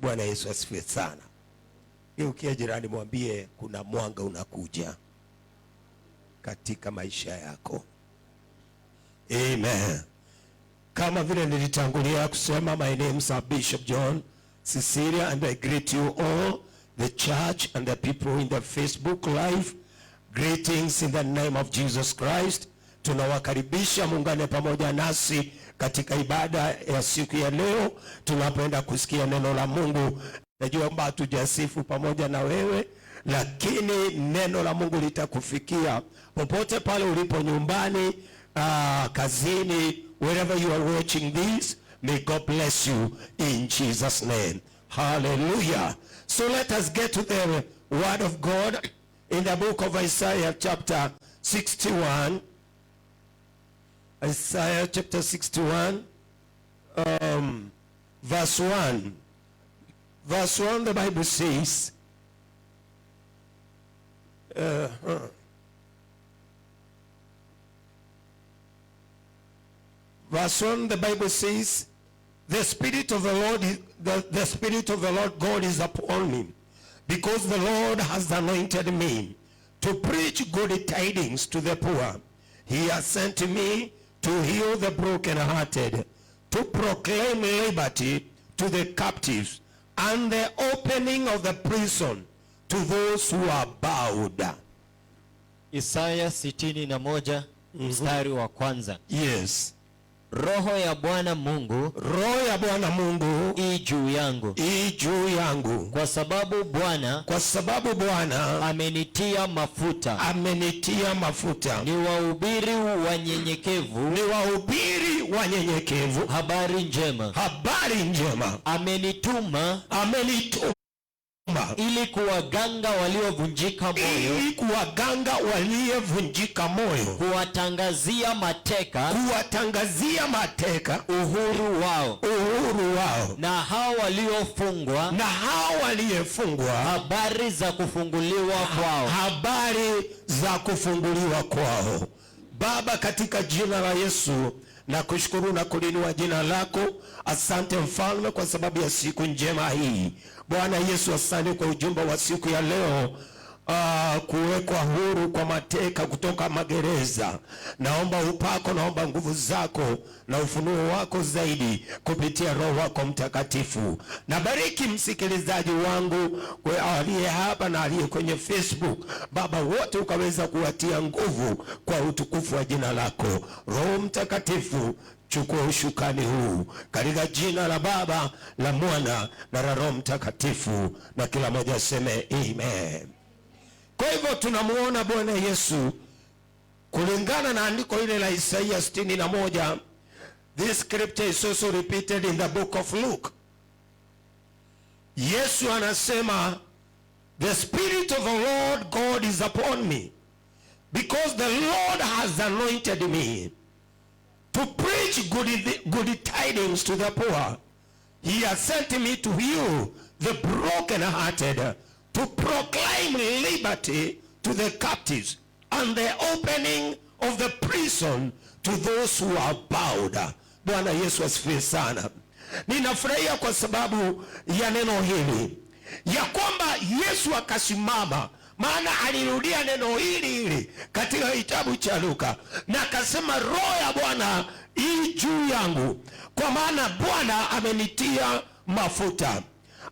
Bwana Yesu asifiwe sana. Geukia jirani, mwambie kuna mwanga unakuja katika maisha yako. Amen. Kama vile nilitangulia kusema, my name is Bishop John Cecilia and I greet you all, the church and the people in the Facebook live. Greetings in the name of Jesus Christ. Tunawakaribisha muungane pamoja nasi katika ibada ya siku ya leo. Tunapenda kusikia neno la Mungu. Najua kwamba hatujasifu pamoja na wewe, lakini neno la Mungu litakufikia popote pale ulipo, nyumbani, kazini, wherever you are watching this. May God bless you in Jesus' name. Hallelujah. So let us get to the word of God in the book of Isaiah chapter 61. Isaiah chapter 61, verse 1. Verse 1, the Bible says, verse 1, the Bible says, the Spirit of the Lord, the Spirit of the Lord God is upon me, because the Lord has anointed me to preach good tidings to the poor. He has sent me to heal the brokenhearted, to proclaim liberty to the captives, and the opening of the prison to those who are bowed. Isaya 61 mstari wa kwanza. Yes. Roho ya Bwana Mungu, Roho ya Bwana Mungu juu yangu, juu yangu, kwa sababu Bwana amenitia mafuta, mafuta, ni wahubiri wanyenyekevu, habari njema, amenituma ili kuwaganga waliovunjika moyo, kuwatangazia mateka uhuru wao, na hao waliofungwa habari za kufunguliwa kwao. Baba, katika jina la Yesu na kushukuru na kulinua jina lako. Asante Mfalme kwa sababu ya siku njema hii. Bwana Yesu, asante kwa ujumbe wa siku ya leo, kuwekwa huru kwa mateka kutoka magereza. Naomba upako, naomba nguvu zako na ufunuo wako zaidi kupitia Roho wako Mtakatifu. Na bariki msikilizaji wangu aliye hapa na aliye kwenye Facebook. Baba, wote ukaweza kuwatia nguvu kwa utukufu wa jina lako. Roho Mtakatifu, chukua ushukani huu katika jina la Baba, la Mwana na la Roho Mtakatifu, na kila mmoja aseme amen. Kwa hivyo tunamuona Bwana Yesu kulingana na andiko ile la Isaiah 61. This scripture is also repeated in the book of Luke. Yesu anasema, the Spirit of the Lord God is upon me, because the Lord has anointed me to preach good tidings to the poor. He has sent me to heal the brokenhearted, to proclaim liberty to the captives, and the opening of the prison to those who are bowed. Bwana Yesu asifiwe sana. Ninafurahia kwa sababu ya neno hili, ya kwamba Yesu akasimama, maana alirudia neno hili katika kitabu cha Luka, na akasema, Roho ya Bwana juu yangu, kwa maana Bwana amenitia mafuta,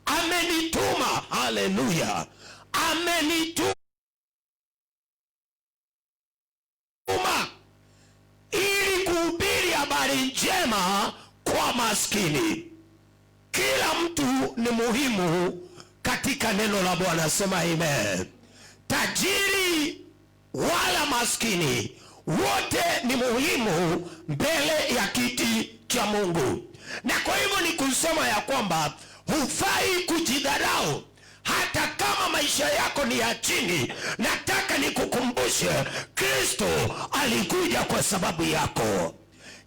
amenituma. Haleluya. Amenituma ili kuhubiri habari njema kwa maskini. Kila mtu ni muhimu katika neno la Bwana. Sema amen. Tajiri wala maskini, wote ni muhimu mbele ya kiti cha Mungu. Na kwa hivyo ni kusema ya kwamba hufai kujidharau hata kama maisha yako ni ya chini. Nataka nikukumbushe, Kristo alikuja kwa sababu yako.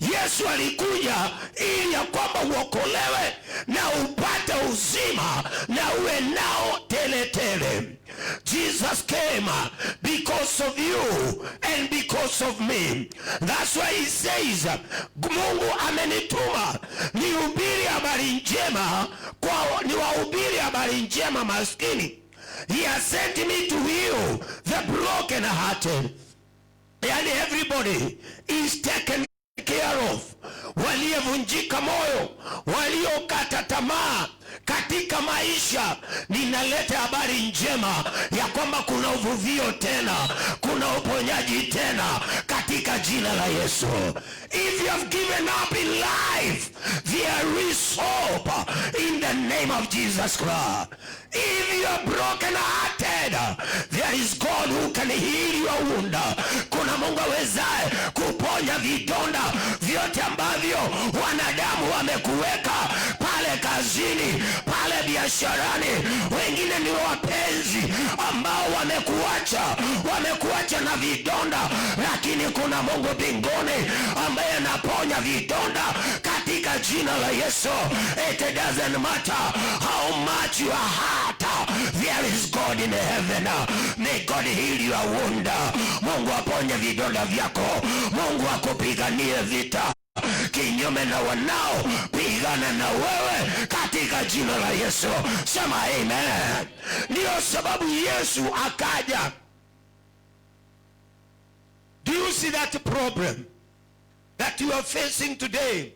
Yesu alikuja ili ya kwamba uokolewe na upate uzima na uwe nao tena. tele tele. Jesus came because of you and because of me. That's why he says, Mungu amenituma nihubiri habari njema kwa niwahubiri habari njema maskini. He has sent me to heal the broken hearted. And everybody is taken care of. Waliovunjika moyo, waliokata tamaa katika maisha, ninaleta habari njema ya kwamba kuna uvuvio tena, kuna uponyaji tena katika jina la Yesu. If you have given up in life, there is hope in the name of Jesus Christ. If you are broken hearted, there is God who can heal your wound. Kuna Mungu awezaye kuponya vidonda vyote ambavyo wanadamu wamekuweka pale kazini, pale biasharani. Wengine ni wapenzi ambao wamekuacha na vidonda, lakini kuna Mungu mbinguni ambaye anaponya vidonda katika jina la Yesu. It doesn't matter how much you are hurt, there is God in heaven. May God heal your wound. Mungu aponye vidonda vyako. Mungu akupiganie vita kinyume na wanao pigana na wewe katika jina la Yesu. Sema amen. Ndio sababu Yesu akaja. Do you see that problem that you are facing today?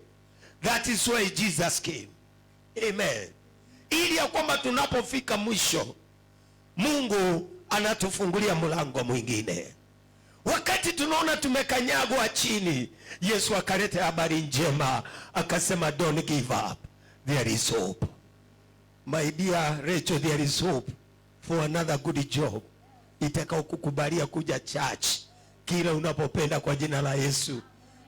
That is why Jesus came. Amen. Ili ya kwamba tunapofika mwisho, Mungu anatufungulia mlango mwingine. Wakati tunaona tumekanyagwa chini, Yesu akaleta habari njema, akasema don't give up, there is hope. My dear Rachel, there is hope for another good job. Itakao kukubalia kuja church kila unapopenda kwa jina la Yesu.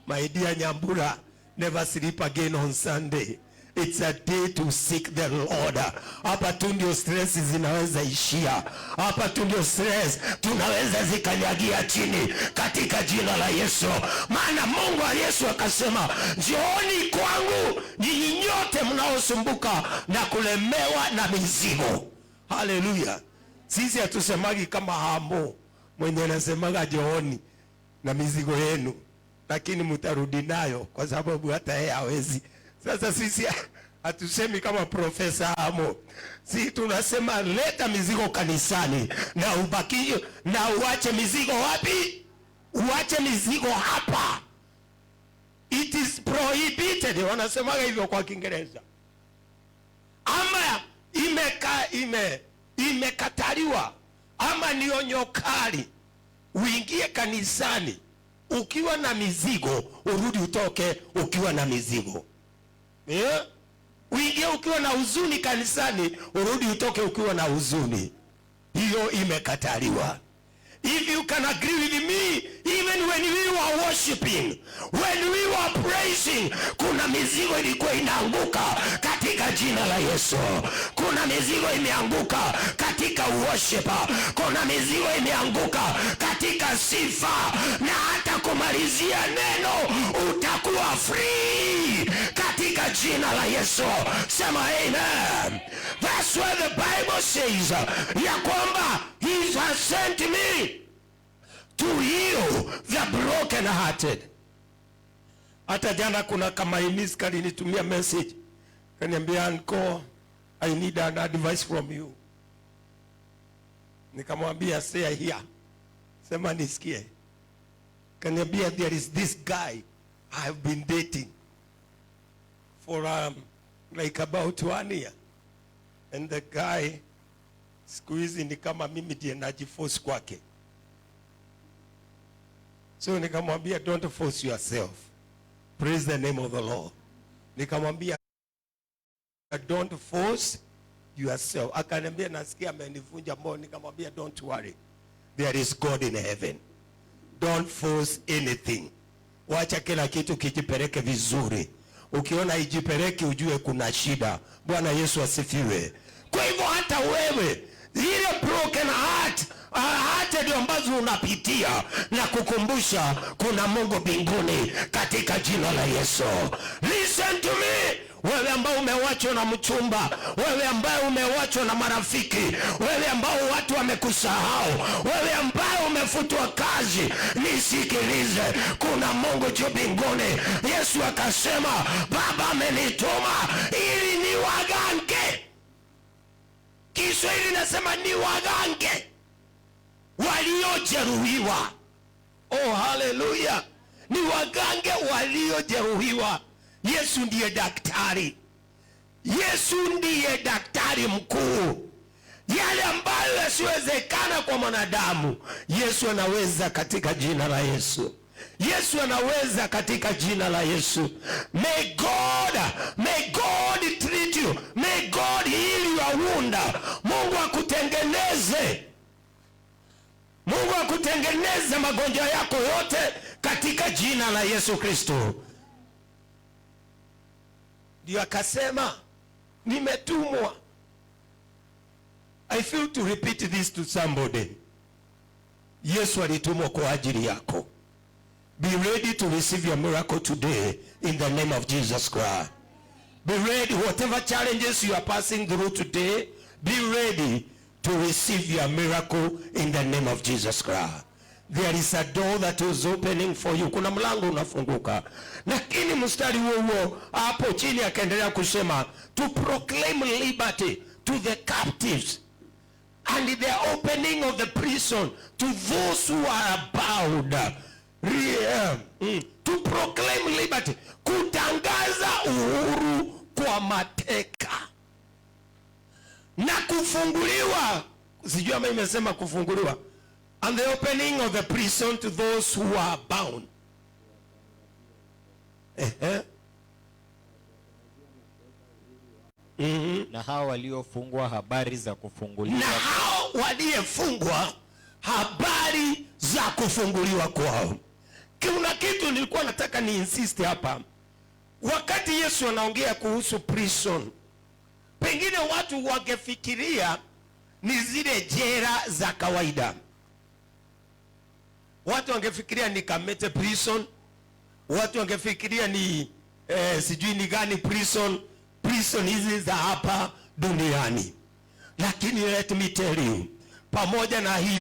My dear Nyambura, never sleep again on Sunday. It's a day to seek the Lord. Hapa tu ndio stress zinaweza ishia. Hapa tu ndio stress tunaweza zikanyagia chini katika jina la Yesu. Maana Mungu wa Yesu akasema, njooni kwangu nyinyi nyote mnaosumbuka na kulemewa na mizigo. Haleluya. Sisi hatusemagi kama Hamo mwenye anasemaga njooni na mizigo yenu, lakini mtarudi nayo kwa sababu hata yeye hawezi. Sasa sisi hatusemi kama Profesa Hamo. Si tunasema leta mizigo kanisani na ubaki na uache mizigo wapi? Uache mizigo hapa. It is prohibited. Wanasema hivyo kwa Kiingereza. Ama imekataliwa ama ni onyo kali uingie kanisani ukiwa na mizigo, urudi utoke ukiwa na mizigo. Yeah? Uingie ukiwa na huzuni kanisani, urudi utoke ukiwa na huzuni. Hiyo imekataliwa. If you can agree with me, even when we were worshiping, when we were praising, kuna mizigo ilikuwa inaanguka katika jina la Yesu. Kuna mizigo imeanguka katika worship. Kuna mizigo imeanguka katika sifa, na hata kumalizia neno utakuwa free katika jina la Yesu. Sema amen. That's why the Bible says ya kwamba he has sent me to heal the broken hearted. Hata jana kuna kama Inisi kalinitumia message, kaniambia Uncle, I need an advice from you. Nikamwambia stay here. Sema nisikie. Kaniambia there is this guy I have been dating for like about 1 year. And the guy siku hizi ni kama mimi ndiye najiforce kwake. So nikamwambia don't force yourself. Praise the name of the Lord. Nikamwambia don't force yourself. Akaniambia nasikia amenivunja moyo. Nikamwambia don't worry. There is God in heaven. Don't force anything. Wacha kila kitu kijipeleke vizuri. Ukiona ijipeleke ujue kuna shida. Bwana Yesu asifiwe. Kwa hivyo hata wewe zile broken heart ndio ambazo unapitia, na kukumbusha kuna Mungu mbinguni katika jina la Yesu. Listen to me. wewe ambao umewachwa na mchumba, wewe ambaye umewachwa na marafiki, wewe ambao watu wamekusahau, wewe ambaye umefutwa kazi, nisikilize, kuna Mungu juu mbinguni. Yesu akasema, Baba amenituma ili niwagange. Kiswahili nasema niwagange waliojeruhiwa. Oh, haleluya! Ni wagange waliojeruhiwa. Yesu ndiye daktari. Yesu ndiye daktari mkuu. Yale ambayo yasiwezekana kwa mwanadamu, Yesu anaweza katika jina la Yesu. Yesu anaweza katika jina la Yesu. May God treat you. May God heal your wound. Mungu akutengeneze. Mungu akutengeneze magonjwa yako yote katika jina la Yesu Kristo. Ndio akasema, nimetumwa. I feel to repeat this to somebody. Yesu alitumwa kwa ajili yako. Be ready to receive your miracle today in the name of Jesus Christ. Be ready, whatever challenges you are passing through today, be ready to receive your miracle in the name of Jesus Christ. There is a door that is opening for you. Kuna mlango unafunguka. Lakini mstari huo hapo chini akaendelea kusema, to proclaim liberty to the captives and the opening of the prison to those who are bound. To proclaim liberty, kutangaza uhuru kwa mateka na kufunguliwa. Sijui ama imesema kufunguliwa. And the opening of the prison to those who are bound. Na hao waliofungwa habari za kufunguliwa. Na hao waliofungwa habari za kufunguliwa kwao. Kuna kitu nilikuwa nataka ni insist hapa. Wakati Yesu anaongea kuhusu prison, pengine watu wangefikiria ni zile jela za kawaida. Watu wangefikiria ni Kamete prison. Watu wangefikiria ni sijui ni gani prison hizi za hapa duniani. Lakini let me tell you, pamoja na hiyo,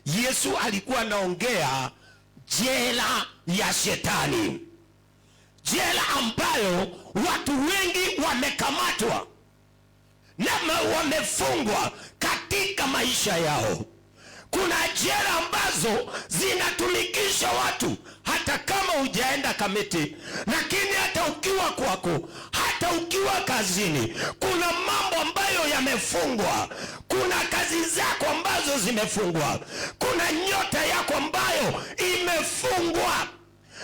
Yesu alikuwa anaongea jela ya shetani. Jela ambayo watu wengi wamekamatwa na wamefungwa katika maisha yao. Kuna jela ambazo zinatumikisha watu hata kama hujaenda Kamiti, lakini hata ukiwa kwako, hata ukiwa kazini, kuna mambo ambayo yamefungwa. Kuna kazi zako ambazo zimefungwa. Kuna nyota yako ambayo imefungwa.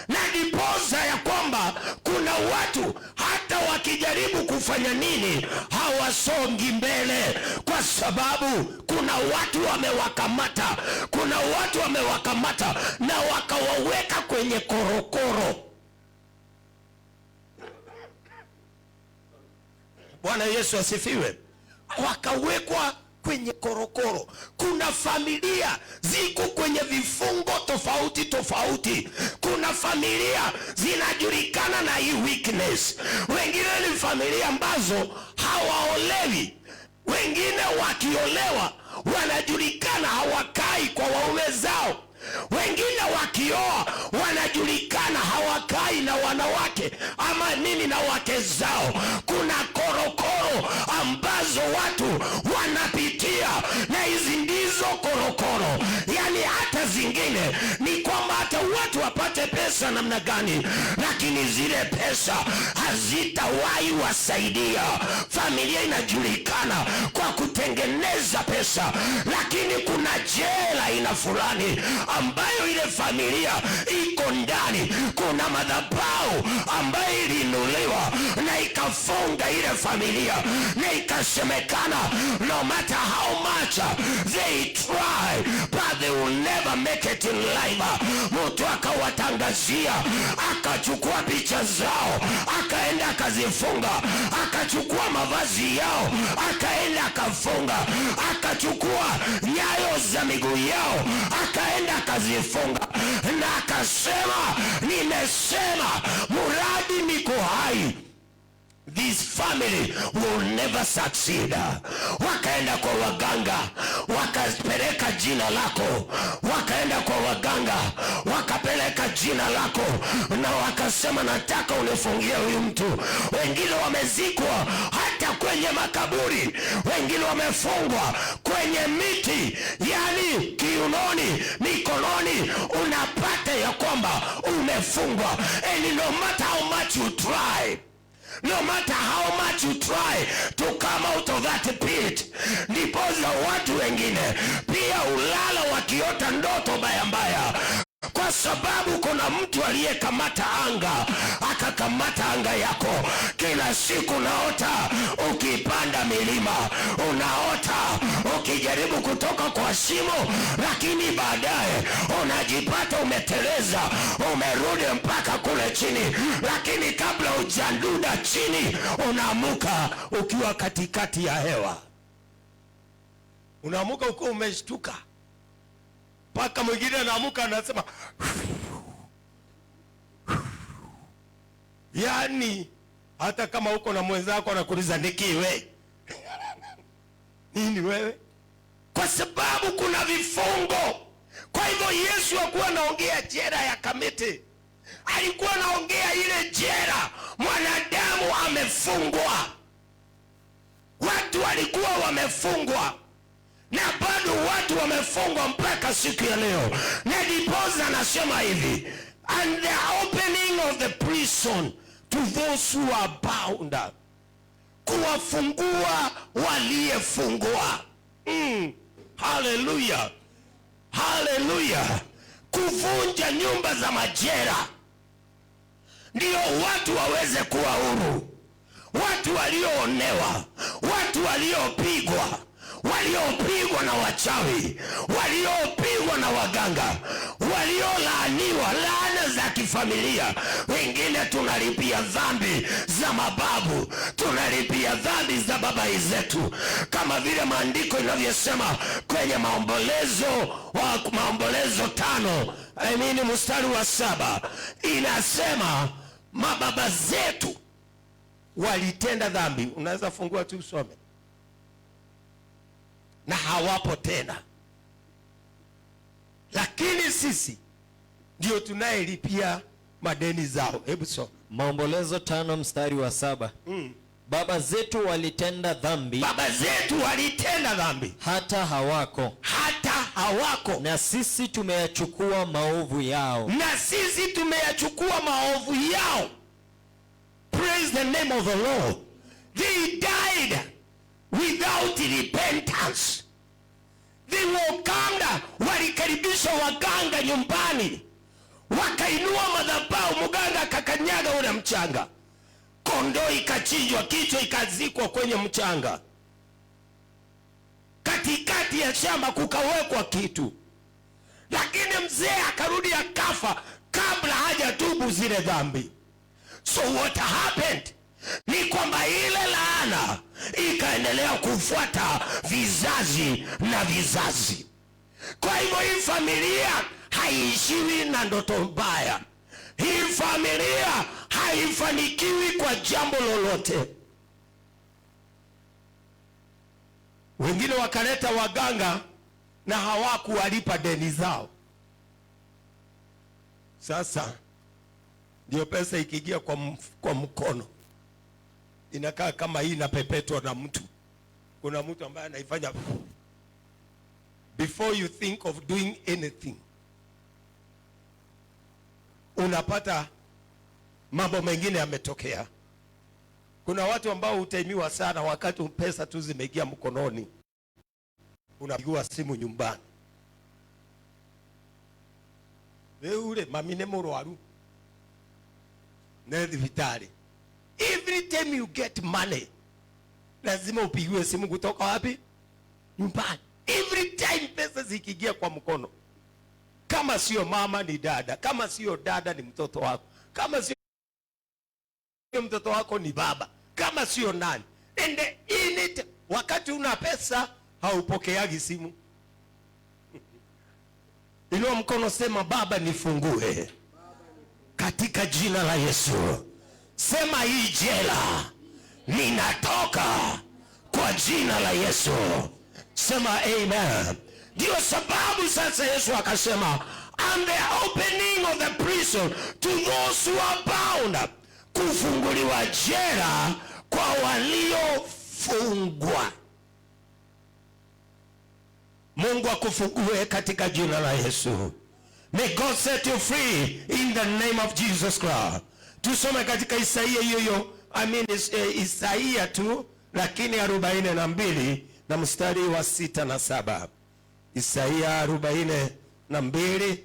Na ndiposa ya kwamba kuna watu hata wakijaribu kufanya nini hawasongi mbele, kwa sababu kuna watu wamewakamata. Kuna watu wamewakamata na wakawaweka kwenye korokoro. Bwana Yesu asifiwe. Wakawekwa kwenye korokoro. Kuna familia ziko kwenye vifungo tofauti tofauti. Kuna familia zinajulikana na hii weakness. Wengine ni familia ambazo hawaolewi. Wengine wakiolewa wanajulikana hawakai kwa waume zao. Wengine wakioa wanajulikana hawakai na wanawake ama nini na wake zao. Kuna korokoro ambazo watu wanapitia, na hizi ndizo korokoro. Yani hata zingine ni kwamba hata watu wapate pesa namna gani, lakini zile pesa hazitawahi wasaidia. Familia inajulikana kwa kutengeneza pesa, lakini kuna jela aina fulani ambayo ile familia iko ndani. Kuna madhabahu ambayo iliinuliwa na ikafunga ile familia, na ikasemekana no matter how much they try but they will never make it in life. Mtu akawatangazia, akachukua picha zao, akaenda akazifunga, akachukua mavazi yao, akaenda akafunga, akachukua nyayo za miguu yao, akaenda akazifunga, na akasema, nimesema muradi niko hai, this family will never succeed. Wakaenda kwa waganga, wakapeleka jina lako. Wakaenda kwa waganga, wakapeleka jina lako, na wakasema nataka unifungie huyu mtu. Wengine wamezikwa hata kwenye makaburi, wengine wamefungwa kwenye miti, yani kiunoni, mikononi, unapata ya kwamba umefungwa. And no matter how much you try, no matter how much you try to come out of that pit, ndipoza watu wengine pia ulala wakiota ndoto mbaya mbaya, kwa sababu kuna mtu aliyekamata anga, akakamata anga yako. Kila siku unaota ukipanda milima, unaota ukijaribu kutoka kwa shimo, lakini baadaye unajipata umeteleza, umerudi mpaka kule chini. Lakini kabla hujanduda chini, unaamuka ukiwa katikati ya hewa. Unaamuka ukiwa umeshtuka. Paka mwingine anaamuka anasema yani, hata kama uko na mwenzako anakuuliza nikiwe nini wewe, kwa sababu kuna vifungo. Kwa hivyo Yesu hakuwa anaongea jela ya Kamiti, alikuwa anaongea ile jela mwanadamu amefungwa. Watu walikuwa wamefungwa, na bado watu wamefungwa mpaka siku ya leo. Na ndiposa anasema hivi, and the opening of the prison to those who are bound, kuwafungua waliyefungwa. Hallelujah, hallelujah. Kuvunja nyumba za majera ndio watu waweze kuwa huru. Watu walioonewa, watu waliopigwa, waliopigwa na wachawi, waliopigwa na waganga, waliolaaniwa laana za kifamilia. Wengine tunalipia dhambi za mababu, tunalipia dhambi za baba zetu, kama vile maandiko inavyosema kwenye Maombolezo 5 mstari wa 7, inasema mababa zetu walitenda dhambi. Unaweza fungua tu usome, na hawapo tena, lakini sisi ndio tunayelipia madeni zao. Hebu soma Maombolezo 5 mstari wa 7. Baba zetu walitenda dhambi, baba zetu walitenda dhambi, hata hawako, hata hawako, na sisi tumeyachukua maovu yao, na sisi tumeyachukua maovu yao. Praise the name of the Lord. They died without repentance. They welcomed, walikaribisha waganga nyumbani, wakainua madhabahu, mganga akakanyaga ule mchanga, kondoo ikachinjwa, kichwa ikazikwa kwenye mchanga, katikati ya shamba kukawekwa kitu. Lakini mzee akarudi akafa kabla hajatubu zile dhambi. So what happened ni kwamba ile laana ikaendelea kufuata vizazi na vizazi. Kwa hivyo hii familia haishiwi na ndoto mbaya, hii familia haifanikiwi kwa jambo lolote. Wengine wakaleta waganga na hawakuwalipa deni zao. Sasa ndio pesa ikiingia kwa mkono inakaa kama hii inapepetwa na mtu. Kuna mtu ambaye anaifanya before you think of doing anything, unapata mambo mengine yametokea. Kuna watu ambao hutaimiwa sana wakati pesa tu zimeingia mkononi, unapigiwa simu nyumbani, ule mamine murwaru na vitali. Every time you get money, lazima upigiwe simu kutoka wapi? Nyumbani. Every time pesa zikiingia kwa mkono, kama sio mama ni dada, kama sio dada ni mtoto wako, kama sio mtoto wako ni baba, kama sio nani. And in it, wakati una pesa haupokeagi simu. Inua mkono, sema Baba nifungue katika jina la Yesu. Sema hii jela ninatoka kwa jina la Yesu. Sema amen. Ndio sababu sasa Yesu akasema, and the opening of the prison to those who are bound, kufunguliwa jela kwa waliofungwa. Mungu akufungue katika jina la Yesu. May God set you free in the name of Jesus Christ. Tusome katika Isaia hiyo, Isaia tu, lakini 42 na mstari wa 6 na 7. Isaia 42.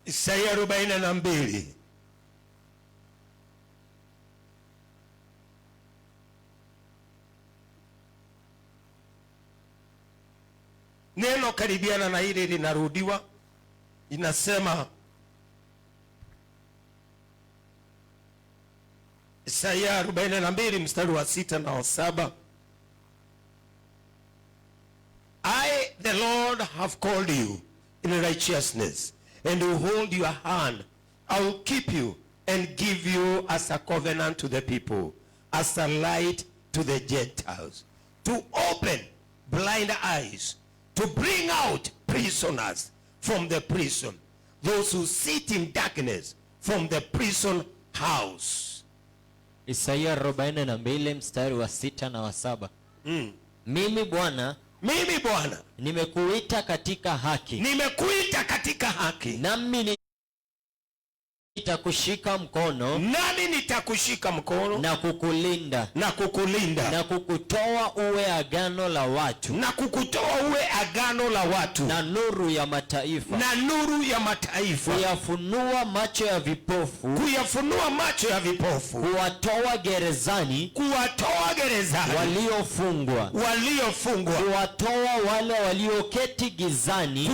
Isaia 42. Neno karibiana na hili linarudiwa, inasema Isaia 42 mstari wa 6 na 7. I the Lord have called you in righteousness, and will hold your hand. I will keep you and give you as a covenant to the people, as a light to the Gentiles, to open blind eyes, to bring out prisoners from the prison, those who sit in darkness from the prison house. Isaia 42 mstari wa 6 na wa 7. Mimi Bwana nimekuita katika haki, nami nitakushika mkono, na kukulinda, na kukutoa uwe agano la watu, na nuru ya mataifa, kuyafunua macho ya vipofu, kuwatoa gerezani waliofungwa, kuwatoa wale walioketi gizani,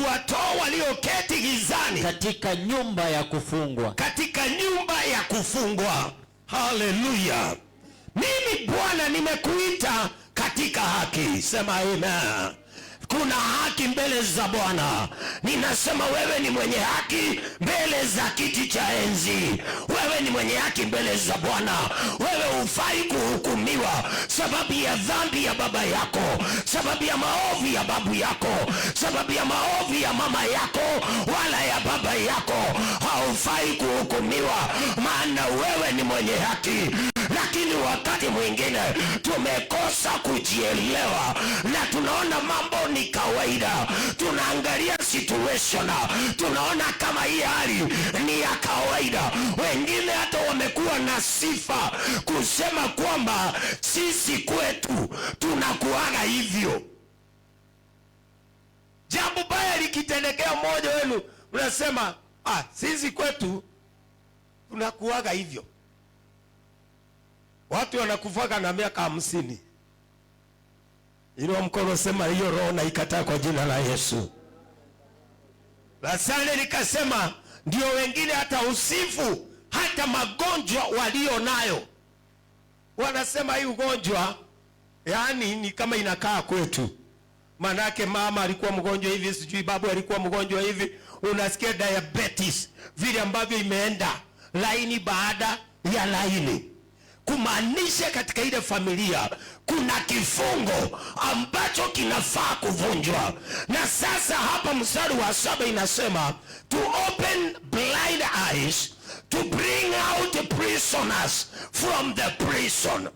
katika nyumba ya kufungwa. Hallelujah. Mimi Bwana nimekuita katika haki. Sema amen. Kuna haki mbele za Bwana. Ninasema wewe ni mwenye haki mbele za kiti cha enzi. Wewe ni mwenye haki mbele za Bwana. Wewe hufai kuhukumiwa sababu ya dhambi ya baba yako, sababu ya maovu ya babu yako, sababu ya maovu ya mama yako wala ya baba yako. Haufai kuhukumiwa, maana wewe ni mwenye haki. Lakini wakati mwingine tumekosa kujielewa na tunaona mambo ni kawaida. Tunaangalia situation, tunaona kama hii hali ni ya kawaida. Wengine hata wamekuwa na sifa kusema kwamba sisi kwetu tunakuaga hivyo. Jambo baya likitendekea mmoja wenu, unasema sisi kwetu tunakuaga hivyo. Watu wanakufaga na miaka 50. Inua mkono, sema hiyo roho na ikataa kwa jina la Yesu. Lasane nikasema ndio wengine hata usifu hata magonjwa walio nayo. Wanasema hii ugonjwa yani ni kama inakaa kwetu. Manake mama alikuwa mgonjwa hivi, sijui babu alikuwa mgonjwa hivi. Unasikia diabetes vile ambavyo imeenda laini baada ya laini. Kumaanisha katika ile familia kuna kifungo ambacho kinafaa kuvunjwa. Na sasa hapa mstari wa 7 inasema to open blind eyes, to bring out prisoners from the prison.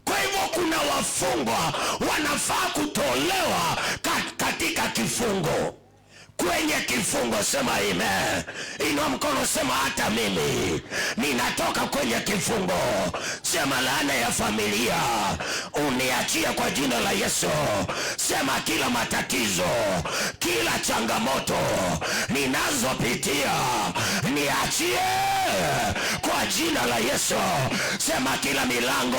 Kwa hivyo kuna wafungwa wanafaa kutolewa katika kifungo. Kwenye kifungo, sema amen. Inua mkono, sema hata mimi ninatoka kwenye kifungo. Sema laana ya familia uniachie kwa jina la Yesu. Sema kila matatizo, kila changamoto ninazopitia niachie kwa jina la Yesu. Sema kila milango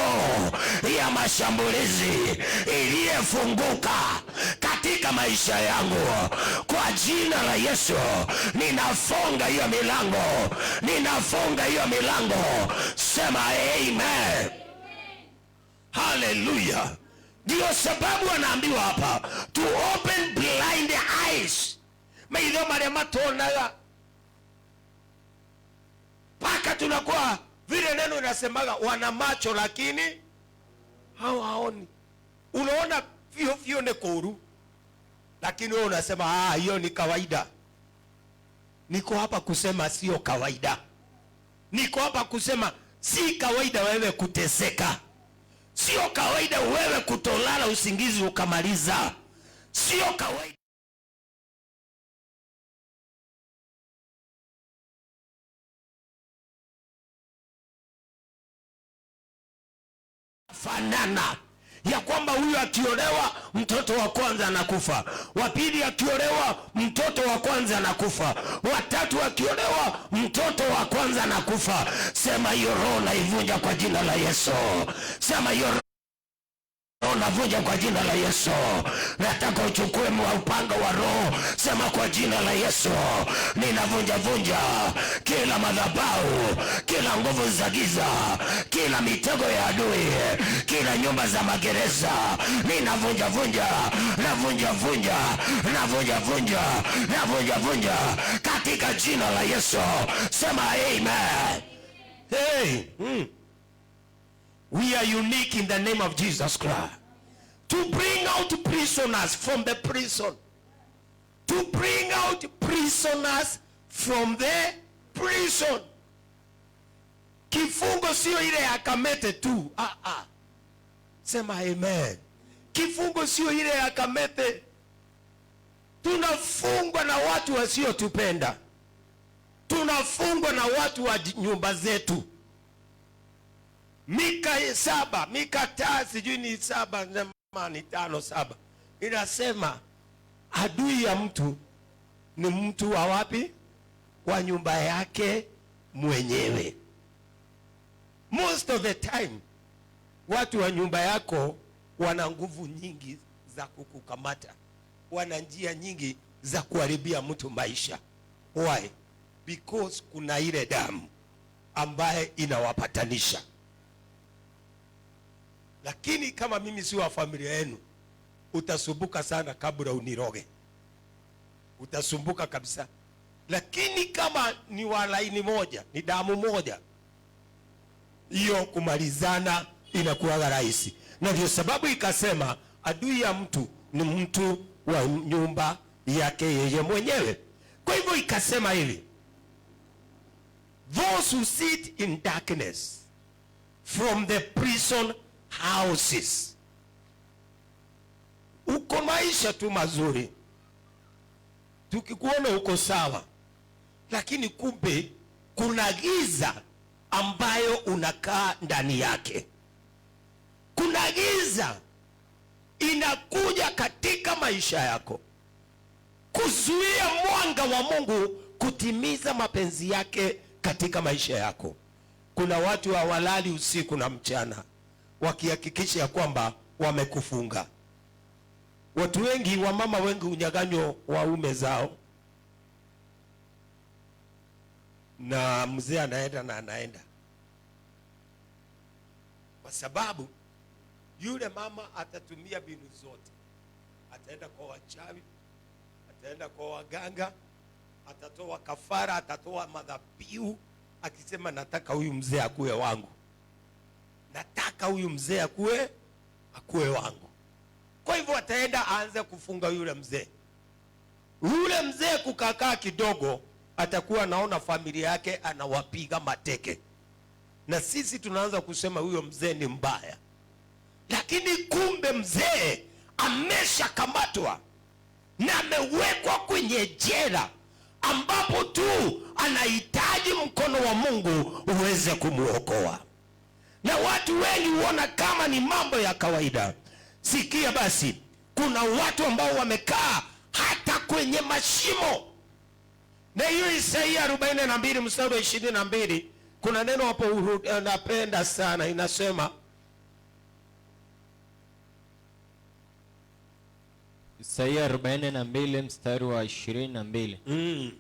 ya mashambulizi iliyefunguka katika maisha yangu kwa jina la Yesu ninafunga hiyo milango, ninafunga hiyo milango. Sema amen. Hallelujah. Ndio sababu anaambiwa hapa to open blind eyes, maitho marĩa matonaga, mpaka tunakuwa vile neno inasemaga, wana macho lakini hawaoni. Unaona vyo ni kuru, lakini wewe unasema hiyo ni kawaida. Niko hapa kusema sio kawaida. Niko hapa kusema si kawaida wewe kuteseka. Sio kawaida wewe kutolala usingizi ukamaliza. Sio kawaida fanana ya kwamba huyu akiolewa mtoto wa kwanza anakufa, wa pili akiolewa mtoto wa kwanza anakufa, wa tatu akiolewa mtoto wa kwanza anakufa. Sema hiyo roho naivunja kwa jina la Yesu. Sema hiyo roho navunja kwa jina la Yesu. Nataka uchukue upanga wa roho. Sema kwa jina la Yesu, ninavunja kila madhabahu, kila nguvu za giza, kila mitego ya adui, kila nyumba za magereza. Ninavunja katika jina la Yesu. Sema amen. Hey, we are unique in the name of Jesus Christ. To bring out prisoners from the prison. To bring out prisoners from the prison. Kifungo sio ile ya Kamete tu. Sema amen. Kifungo sio ile ya Kamete. Tunafungwa na watu wasiotupenda. Tunafungwa na watu wa nyumba zetu. Mika 7, Mika 5, sijui ni 7 ni 5:7. Inasema adui ya mtu ni mtu wa wapi? Wa nyumba yake mwenyewe. Most of the time watu wa nyumba yako wana nguvu nyingi za kukukamata. Wana njia nyingi za kuharibia mtu maisha. Why? Because kuna ile damu ambaye inawapatanisha. Lakini kama mimi si wa familia yenu, utasumbuka sana kabla uniroge. Utasumbuka kabisa. Lakini kama ni wa laini moja, ni damu moja, hiyo kumalizana inakuwa rahisi. Na ndio sababu ikasema adui ya mtu ni mtu wa nyumba yake yeye mwenyewe. Kwa hivyo ikasema hivi, those who sit in darkness from the prison houses. Uko maisha tu mazuri, tukikuona uko sawa, lakini kumbe kuna giza ambayo unakaa ndani yake. Kuna giza inakuja katika maisha yako kuzuia mwanga wa Mungu kutimiza mapenzi yake katika maisha yako. Kuna watu hawalali usiku na mchana wakihakikisha kwamba wamekufunga. Watu wengi, wamama wengi unyaganywa waume zao, na mzee anaenda kwa sababu yule mama atatumia mbinu zote. Ataenda kwa wachawi, ataenda kwa waganga, atatoa kafara, atatoa madhabihu akisema nataka huyu mzee akuwe wangu. Nataka huyu mzee akuwe wangu. Kwa hivyo ataenda aanze kufunga yule mzee. Yule mzee kukakaa kidogo atakuwa naona familia yake anawapiga mateke. Na sisi tunaanza kusema huyo mzee ni mbaya. Lakini kumbe mzee ameshakamatwa na amewekwa kwenye jela ambapo tu anahitaji mkono wa Mungu uweze kumuokoa. Na watu wengi huona kama ni mambo ya kawaida. Sikia basi, kuna watu ambao wamekaa hata kwenye mashimo. Na hiyo Isaia 42 mstari wa 22, kuna neno hapo napenda sana, inasema Isaia 42 mstari wa 22.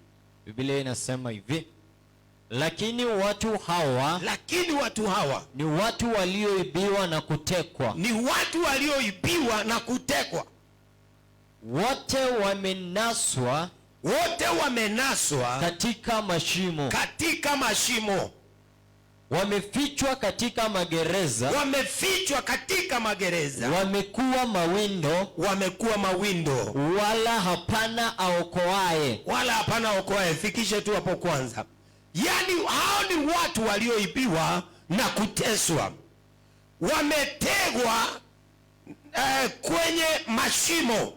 Biblia inasema hivi, lakini watu hawa ni watu walioibiwa na kutekwa. Ni watu walioibiwa na kutekwa. Wote wamenaswa wote wamenaswa katika mashimo, katika mashimo, wamefichwa katika magereza, wamefichwa katika magereza, wamekuwa mawindo, wamekuwa mawindo, wala hapana aokoaye. wala hapana okoaye. Fikishe tu hapo kwanza. Yani hao ni watu walioibiwa na kuteswa, wametegwa kwenye mashimo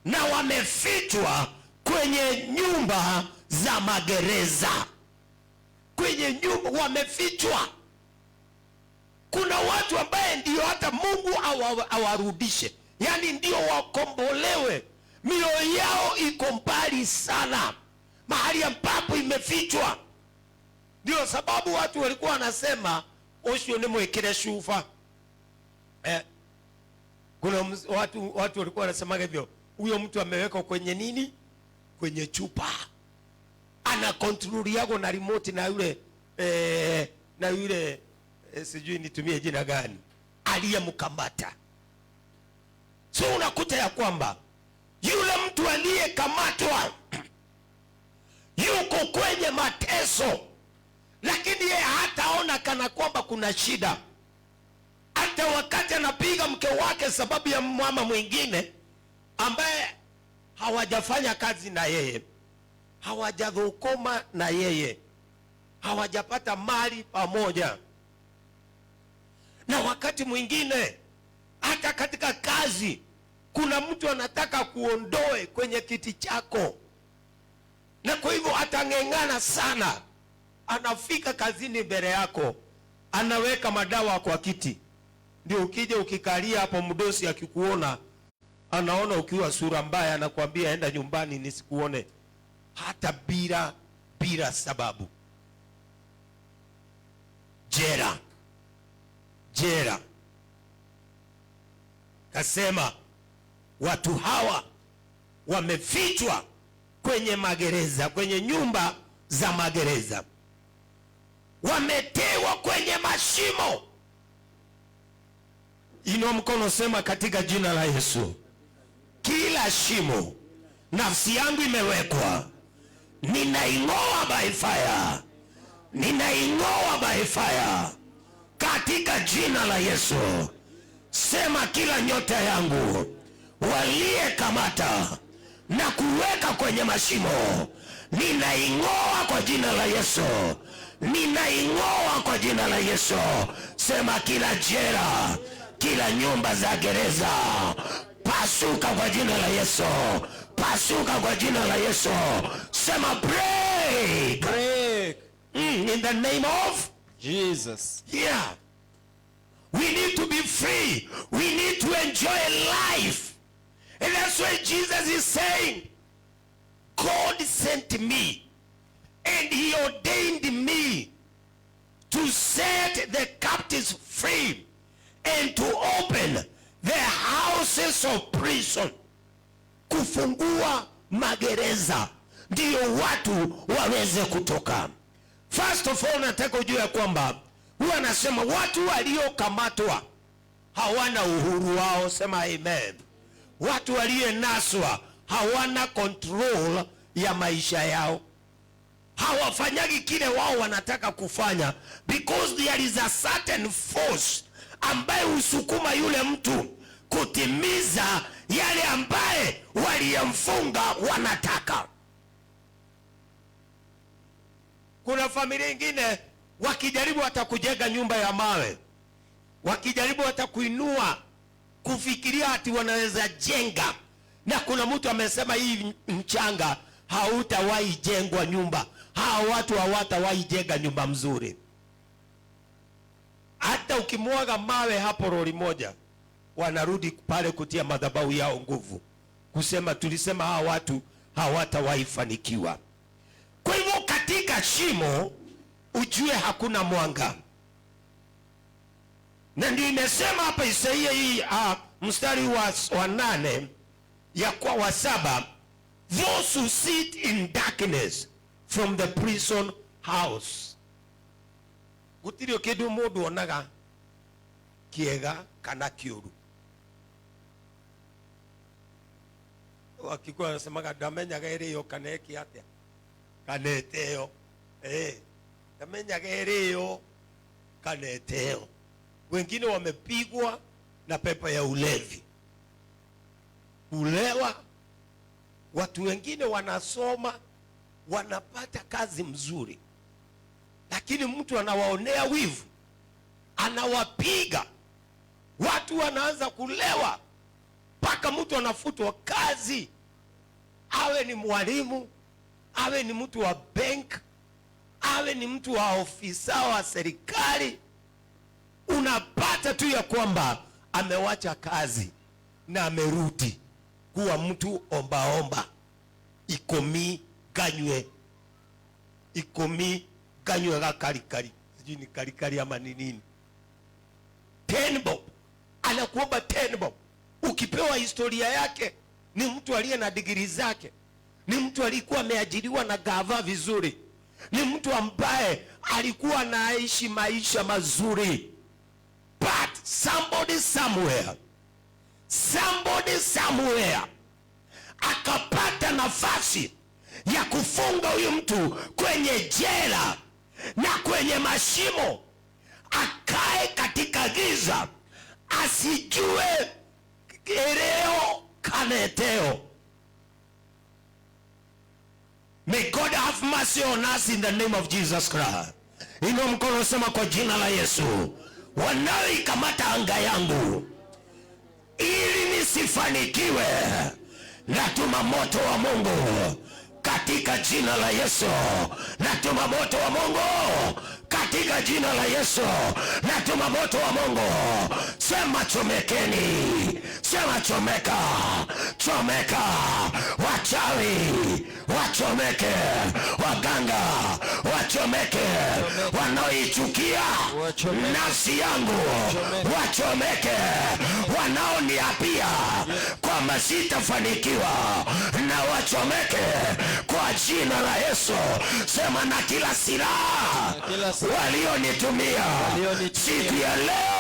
na wamefichwa kwenye nyumba za magereza. Kwenye nyumba wamefichwa. Kuna watu ambaye ndio hata Mungu awarudishe, yani ndio wakombolewe, mioyo yao iko mbali sana, mahali ambapo imefichwa. Ndio sababu watu walikuwa wanasema osho ni mwekere shufa. Kuna watu walikuwa wanasema hivyo, huyo mtu ameweka kwenye nini? Kwenye chupa. Ana control yako na remote na yule sijui nitumie jina gani, aliyemkamata. So unakuta ya kwamba yule mtu aliyekamatwa yuko kwenye mateso, lakini yeye hataona kana kwamba kuna shida. Hata wakati anapiga mke wake sababu ya mama mwingine ambaye hawajafanya kazi na yeye, hawajadhukoma na yeye, hawajapata mali pamoja. Na wakati mwingine hata katika kazi kuna mtu anataka kuondoe kwenye kiti chako, na kwa hivyo atang'eng'ana sana. Anafika kazini mbele yako, anaweka madawa kwa kiti, ndio ukija ukikalia hapo, mdosi akikuona anaona ukiwa sura mbaya, anakuambia enda nyumbani nisikuone, hata bila sababu. Jera kasema watu hawa wamefichwa kwenye magereza, kwenye nyumba za magereza, wametewa kwenye mashimo. Inua mkono, sema katika jina la Yesu, kila shimo nafsi yangu imewekwa, ninaing'oa by fire, ninaing'oa by fire katika jina la Yesu. Sema kila nyota yangu waliyekamata na kuweka kwenye mashimo, ninaing'oa kwa jina la Yesu, ninaing'oa kwa jina la Yesu. Sema kila jela, kila nyumba za gereza, pasuka kwa jina la Yesu, pasuka kwa jina la Yesu. Sema break, Break. in the name of Jesus. Yeah. We need to be free. We need to enjoy life. And that's why Jesus is saying, God sent me and he ordained me to set the captives free and to open the houses of prison. Kufungua magereza ndio watu waweze kutoka. First of all, nataka ujue ya kwamba huwa anasema watu waliokamatwa hawana uhuru wao. Sema amen. Watu walionaswa hawana control ya maisha yao, hawafanyagi kile wao wanataka kufanya, because there is a certain force ambaye usukuma yule mtu kutimiza yale ambaye waliyemfunga wanataka. Kuna familia nyingine wakijaribu hata kujenga nyumba ya mawe, wakijaribu hata kuinua, kufikiria ati wanaweza jenga, na kuna mtu amesema hii mchanga hautawahi jengwa nyumba, hao watu hawatawahi jenga nyumba mzuri. Hata ukimwaga mawe hapo roli moja, wanarudi pale kutia madhabahu yao nguvu, kusema tulisema hao watu hawatawahi fanikiwa. Kwa hivyo katika shimo ujue hakuna mwanga. Na ndio imesema hapa Isaia hii mstari wa 8 ya kwa wa 7, those who sit in darkness from the prison house. Gutirio kindu mundu onaga kiega kana kiuru. Wakikuwa wanasemaga ndamenyaga ĩrĩo kaneki atia kaneteo ndamenyaga ĩrĩo kaneteo. Wengine wamepigwa na pepo ya ulevi, ulewa. Watu wengine wanasoma, wanapata kazi mzuri, lakini mtu anawaonea wivu, anawapiga. Watu wanaanza kulewa mpaka mtu anafutwa kazi, awe ni mwalimu, awe ni mtu wa bank, awe ni mtu wa ofisa wa serikali. Unapata tu ya kwamba amewacha kazi na amerudi kuwa mtu ombaomba. Ikomi ganywe ga karikari, sijui ni karikari ama ni nini. 10 bob anakuomba 10 bob. Ukipewa historia yake, ni mtu aliye na degree zake, ni mtu alikuwa ameajiriwa na gava vizuri, ni mtu ambaye alikuwa anaishi maisha mazuri. But somebody somewhere akapata nafasi ya kufunga huyu mtu kwenye jela na kwenye mashimo, akae katika giza, asijue ĩrĩo kaneteo. May God have mercy on us in the name of Jesus Christ. Inua mkono, sema kwa jina la Yesu, wanaoikamata anga yangu ili nisifanikiwe, natuma moto wa Mungu katika jina la Yesu. Natuma moto wa Mungu katika jina la Yesu. Natuma moto wa Mungu. Sema chomekeni, sema chomeka, chomeka. Wachawi wachomeke, waganga wachomeke, wanaoichukia nafsi yangu wachomeke, wanaoniapia kwamba sitafanikiwa na wachomeke kwa jina la Yesu. Sema na kila silaha walionitumia siku ya leo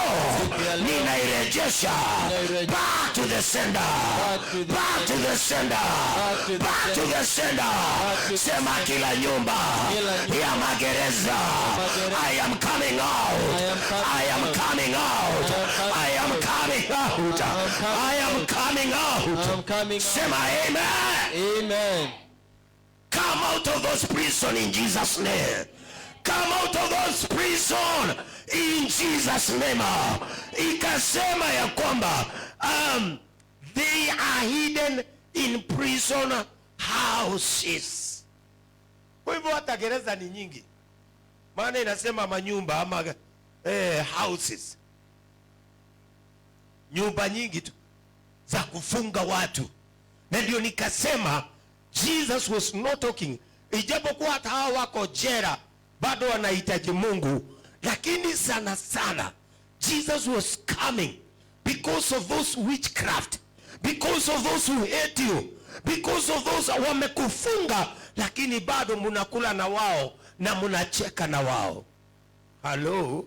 ninairejesha back to the sender, back to the sender, back to the sender. Sema kila nyumba ya magereza, I am coming out, I am coming out, I am coming out, I am coming out. Sema amen. Amen. Come out of those prison in Jesus' name. Come out of those prison in Jesus' name. Ikasema ya kwamba they are hidden in prison houses. Kwa hivyo hata gereza ni nyingi, maana inasema manyumba ama houses, nyumba nyingi tu za kufunga watu. Na ndio nikasema Jesus was not talking, ijapokuwa hata hao wako jera bado wanahitaji Mungu, lakini sana sana Jesus was coming because of those witchcraft, because of those who hate you, because of those wamekufunga lakini bado mnakula na wao na mnacheka na wao. Hello,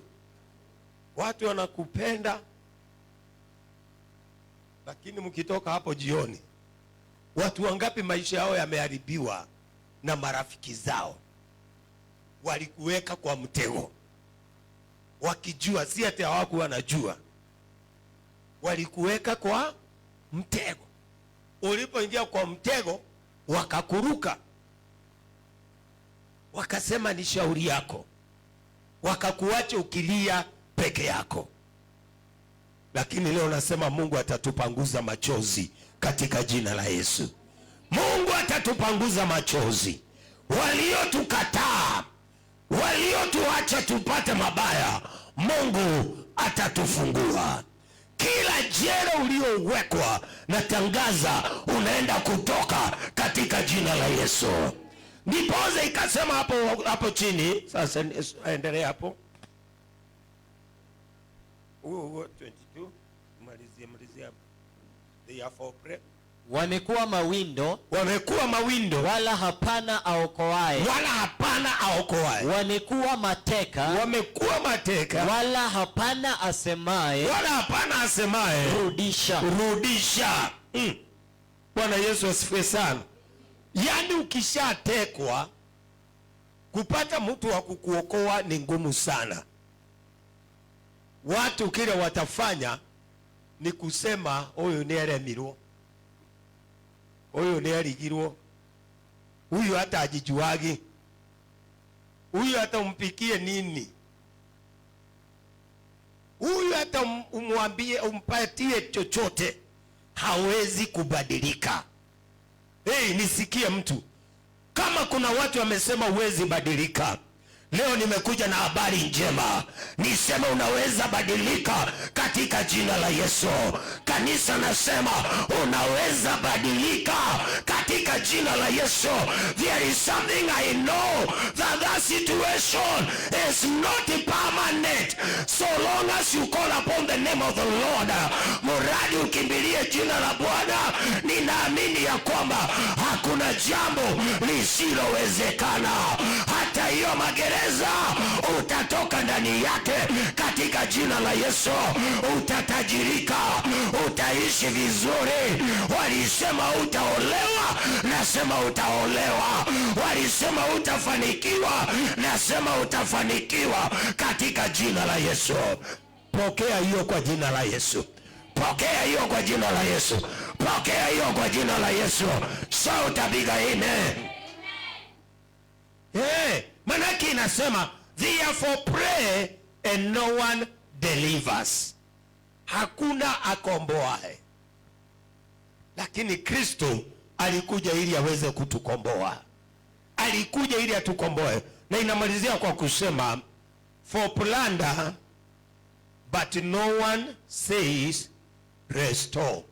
watu wanakupenda, lakini mkitoka hapo jioni, watu wangapi maisha yao yameharibiwa na marafiki zao? Walikuweka kwa mtego wakijua, si ati hawakuwa wanajua, walikuweka kwa mtego. Ulipoingia kwa mtego wakakuruka, wakasema ni shauri yako, wakakuacha ukilia peke yako. Lakini leo nasema Mungu atatupanguza machozi katika jina la Yesu. Mungu atatupanguza machozi. Waliotukataa, waliotuacha tupate mabaya, Mungu atatufungua. Kila jela uliowekwa, natangaza unaenda kutoka katika jina la Yesu. Ndipoza ikasema hapo chini, sasa endelea hapo. 22 malizia hapo. They are for prayer. Wamekuwa mawindo, wala hapana aokoaye, wamekuwa mateka, wala hapana asemaye, rudisha. Bwana Yesu asifiwe sana. Yaani ukishatekwa, kupata mtu wa kukuokoa ni ngumu sana. Watu kile watafanya ni kusema huyu ni eremirwo, huyu ni erigirwo, huyu hata ajijuagi, huyu hata umpikie nini, huyu hata umwambie umpatie chochote hawezi kubadilika. Nisikie mtu, kama kuna watu wamesema huwezi badilika, leo nimekuja na habari njema. Niseme unaweza badilika katika jina la Yesu. Kanisa nasema unaweza badilika katika jina la Yesu. There is something I know, that situation is not permanent so long as you call upon the name of the Lord. Muradi ukimbilie jina la Bwana, ninaamini ya kwamba hakuna jambo lisilowezekana. Hata hiyo magereza utatoka ndani yake katika jina la Yesu. Utatajirika, utaishi vizuri. Walisema utaolewa, nasema utaolewa. Walisema utafanikiwa, nasema utafanikiwa katika jina la Yesu. Pokea hiyo kwa jina la Yesu. Pokea hiyo kwa jina la Yesu. Pokea hiyo kwa jina la Yesu. So utapiga amen. Manake inasema therefore pray and no one delivers. Hakuna akomboae, lakini Kristo alikuja ili aweze kutukomboa. Alikuja ili atukomboe. Na inamalizia kwa kusema for plunder but no one says restore.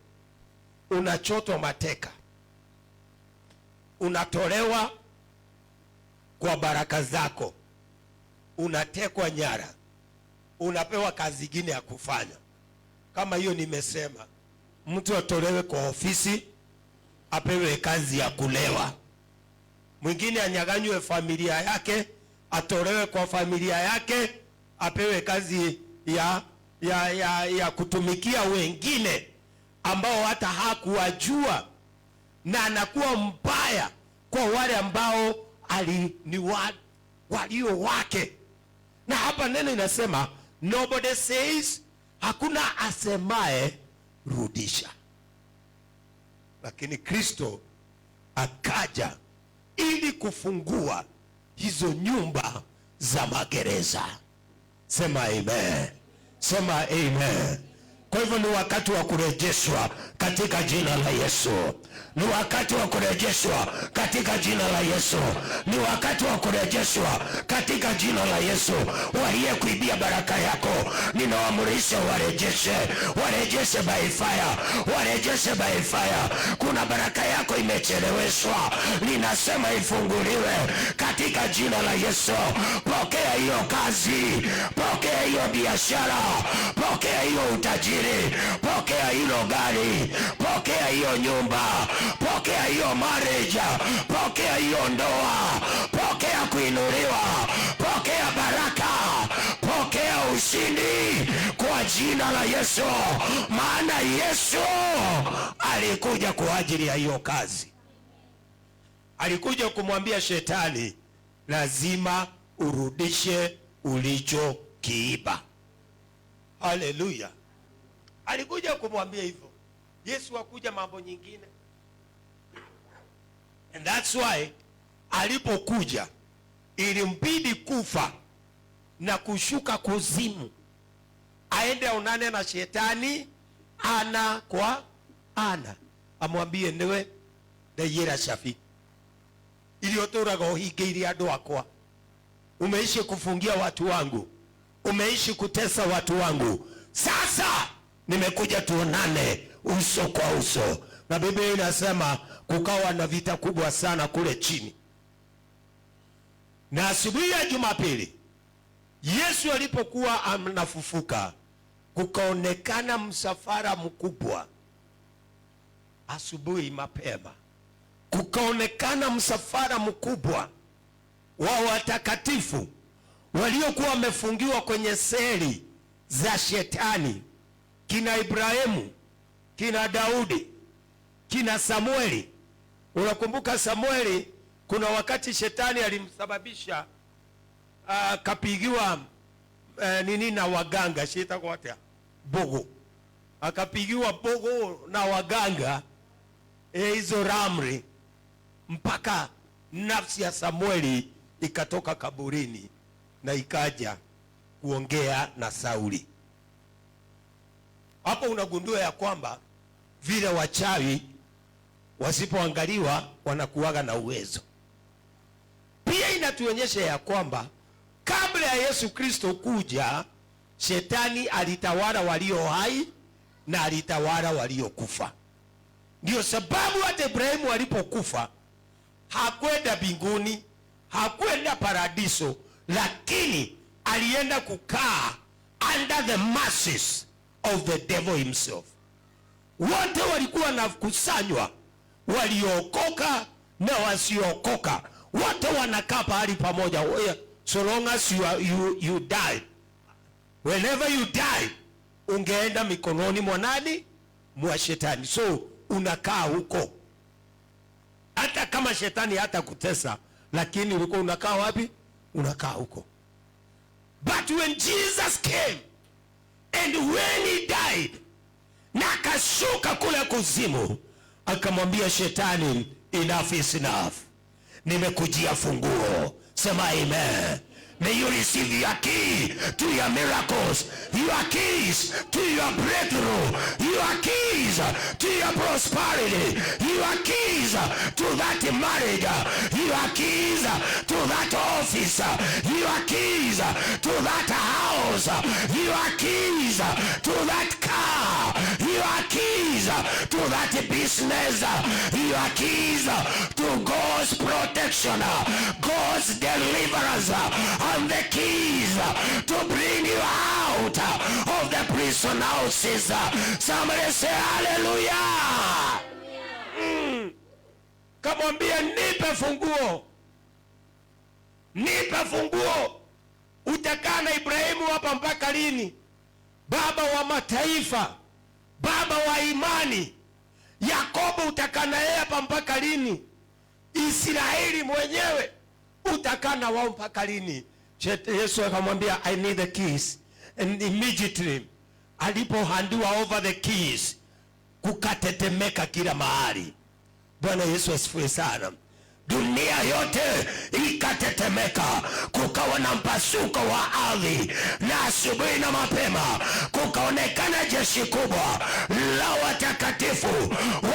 Unachotwa mateka, unatolewa kwa baraka zako, unatekwa nyara, unapewa kazi nyingine ya kufanya. Kama hiyo nimesema, mtu atolewe kwa ofisi, apewe kazi ya kulewa. Mwingine anyaganywe familia yake, atolewe kwa familia yake, apewe kazi ya kutumikia wengine ambao hata hakuwajua, na anakuwa mbaya kwa wale ambao walio wake. Na hapa neno inasema nobody says, hakuna asemaye rudisha. Lakini Kristo akaja ili kufungua hizo nyumba za magereza. Sema amen. Sema amen. Kwa hivyo ni wakati wa kurejeshwa katika jina la Yesu. Ni wakati wa kurejeshwa katika jina la Yesu. Ni wakati wa kurejeshwa katika jina la Yesu. Waliyekuibia baraka yako, ninawaamrisha warejeshe. Warejeshe by fire. Warejeshe by fire. Kuna baraka yako imecheleweshwa, ninasema ifunguliwe katika jina la Yesu. Pokea hiyo kazi, pokea hiyo biashara, pokea hiyo utajiri, pokea hilo gari, pokea hiyo nyumba, pokea hiyo marriage, pokea hiyo ndoa, pokea kuinuliwa, pokea baraka, pokea ushindi kwa jina la Yesu. Maana Yesu alikuja kwa ajili ya hiyo kazi. Alikuja kumwambia shetani, lazima urudishe ulichokiiba. Haleluya. Alikuja kumwambia hivyo. Yesu hakuja mambo nyingine. And that's why alipokuja ilimbidi kufa na kushuka kuzimu, aende aonane na shetani ana kwa ana, amwambie niwe ndeyira shafi iliyoturaga uhingĩire andũ akwa. Umeishi kufungia watu wangu, umeishi kutesa watu wangu, sasa nimekuja tuonane uso kwa uso. Na Biblia inasema kukawa na vita kubwa sana kule chini. Na asubuhi ya Jumapili Yesu alipokuwa anafufuka, kukaonekana msafara mkubwa. Asubuhi mapema kukaonekana msafara mkubwa wa watakatifu waliokuwa wamefungiwa kwenye seli za shetani, kina Ibrahimu, kina Daudi, kina Samueli. Unakumbuka Samueli, kuna wakati shetani alimsababisha akapigiwa nini na waganga, shita kwa wata bogo, akapigiwa bogo na waganga hizo ramri, mpaka nafsi ya Samueli ikatoka kaburini na ikaja kuongea na Sauli. Hapo unagundua ya kwamba vile wachawi wasipoangaliwa wanakuwaga na uwezo. Pia inatuonyesha ya kwamba kabla ya Yesu Kristo kuja, shetani alitawala walio hai na alitawala waliokufa. Ndio sababu hata Ibrahimu alipokufa hakwenda mbinguni, hakwenda paradiso, lakini alienda kukaa under the mercies of the devil himself. Wote walikuwa nakusanywa, waliokoka na wasiokoka, wote wanakaa pahali pamoja. So long as you die, whenever you die, ungeenda mikononi mwa nani? Mwa shetani. So unakaa huko, hata kama shetani hata kutesa, lakini ulikuwa unakaa wapi? Unakaa huko. But when Jesus came and when he died, na akashuka kule kuzimu, akamwambia shetani, enough is enough, nimekujia funguo. Sema amen. May you receive your key to your miracles, your keys to your breakthrough, your keys to your prosperity, your keys to that marriage, your keys to that office, your keys to that house, your keys to that car, your keys to that business, your keys to God's protection, God's deliverance, and the keys to bring you out of the prison houses. Somebody say hallelujah. Kamwambia, nipe funguo, nipe funguo. Utakaa na Ibrahimu hapa mpaka lini? Baba wa mataifa, baba wa imani. Yakobo utakaa na yeye hapa mpaka lini? Israeli mwenyewe utakaa na wao mpaka lini? Yesu akamwambia, I need the keys. And immediately alipohandiwa over the keys, kukatetemeka kila mahali. Bwana Yesu asifiwe sana. Dunia yote ikatetemeka, kukawa na mpasuko wa ardhi, na asubuhi na mapema kukaonekana jeshi kubwa la watakatifu